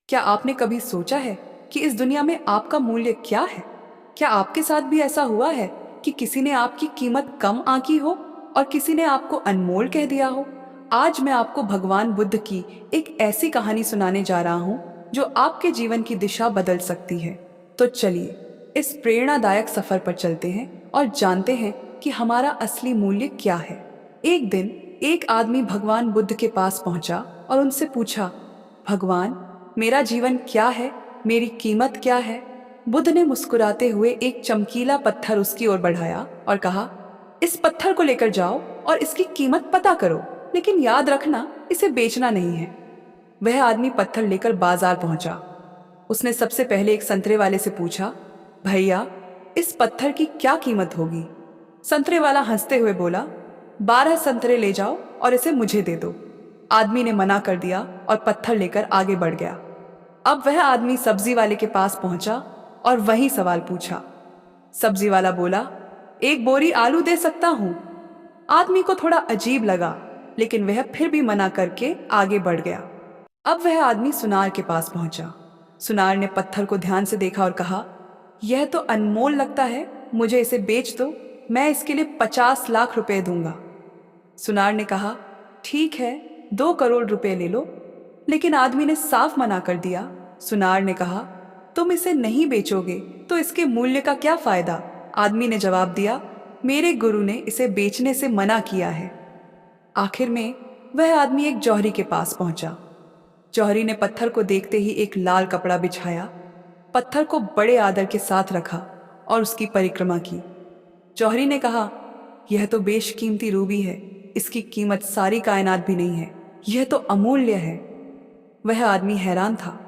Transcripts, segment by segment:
क्या आपने कभी सोचा है कि इस दुनिया में आपका मूल्य क्या है? क्या आपके साथ भी ऐसा हुआ है कि किसी ने आपकी कीमत कम आंकी हो और किसी ने आपको अनमोल कह दिया हो? आज मैं आपको भगवान बुद्ध की एक ऐसी कहानी सुनाने जा रहा हूं जो आपके जीवन की दिशा बदल सकती है। तो चलिए इस प्रेरणादायक सफर पर चलते हैं और जानते हैं कि हमारा असली मूल्य क्या है। एक दिन एक आदमी भगवान बुद्ध के पास पहुंचा और उनसे पूछा, भगवान, मेरा जीवन क्या है? मेरी कीमत क्या है? बुद्ध ने मुस्कुराते हुए एक चमकीला पत्थर उसकी ओर बढ़ाया और कहा, इस पत्थर को लेकर जाओ और इसकी कीमत पता करो, लेकिन याद रखना इसे बेचना नहीं है। वह आदमी पत्थर लेकर बाजार पहुंचा। उसने सबसे पहले एक संतरे वाले से पूछा, भैया, इस पत्थर की क्या कीमत होगी? संतरे वाला हंसते हुए बोला, 12 संतरे ले जाओ और इसे मुझे दे दो। आदमी ने मना कर दिया और पत्थर लेकर आगे बढ़ गया। अब वह आदमी सब्जी वाले के पास पहुंचा और वही सवाल पूछा। सब्जी वाला बोला, एक बोरी आलू दे सकता हूं। आदमी को थोड़ा अजीब लगा, लेकिन वह फिर भी मना करके आगे बढ़ गया। अब वह आदमी सुनार के पास पहुंचा। सुनार ने पत्थर को ध्यान से देखा और कहा, यह तो अनमोल लगता है, मुझे इसे बेच दो, मैं इसके लिए 50 लाख रुपए दूंगा। सुनार ने कहा, ठीक है, 2 करोड़ रुपए ले लो। लेकिन आदमी ने साफ मना कर दिया। सुनार ने कहा, तुम इसे नहीं बेचोगे तो इसके मूल्य का क्या फायदा? आदमी ने जवाब दिया, मेरे गुरु ने इसे बेचने से मना किया है। आखिर में वह आदमी एक जौहरी के पास पहुंचा। जौहरी ने पत्थर को देखते ही एक लाल कपड़ा बिछाया, पत्थर को बड़े आदर के साथ रखा और उसकी परिक्रमा की। जौहरी ने कहा, यह तो बेशकीमती रूबी है, इसकी कीमत सारी कायनात भी नहीं है, यह तो अमूल्य है। वह आदमी हैरान था।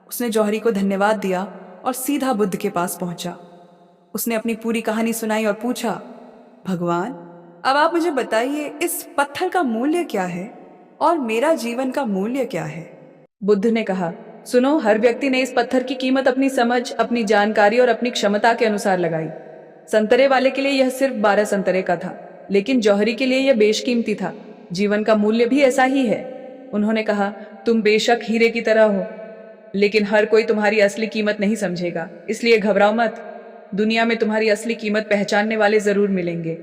उसने जौहरी को धन्यवाद दिया और सीधा बुद्ध के पास पहुंचा। उसने अपनी पूरी कहानी सुनाई और पूछा, भगवान, अब आप मुझे बताइए, इस पत्थर का मूल्य क्या है और मेरा जीवन का मूल्य क्या है? बुद्ध ने कहा, सुनो, हर व्यक्ति ने इस पत्थर की कीमत अपनी समझ, अपनी जानकारी और अपनी क्षमता के अनुसार लगाई। संतरे वाले के लिए यह सिर्फ 12 संतरे का था, लेकिन जौहरी के लिए यह बेशकीमती था। जीवन का मूल्य भी ऐसा ही है। उन्होंने कहा, तुम बेशक हीरे की तरह हो, लेकिन हर कोई तुम्हारी असली कीमत नहीं समझेगा, इसलिए घबराओ मत। दुनिया में तुम्हारी असली कीमत पहचानने वाले जरूर मिलेंगे।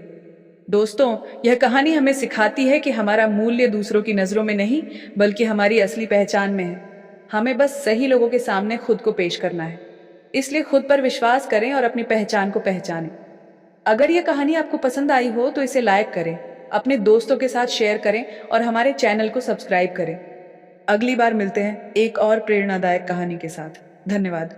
दोस्तों, यह कहानी हमें सिखाती है कि हमारा मूल्य दूसरों की नजरों में नहीं, बल्कि हमारी असली पहचान में है। हमें बस सही लोगों के सामने खुद को पेश करना है। इसलिए खुद पर विश्वास करें और अपनी पहचान को पहचानें। अगर यह कहानी आपको पसंद आई हो तो इसे लाइक करें, अपने दोस्तों के साथ शेयर करें और हमारे चैनल को सब्सक्राइब करें। अगली बार मिलते हैं एक और प्रेरणादायक कहानी के साथ। धन्यवाद।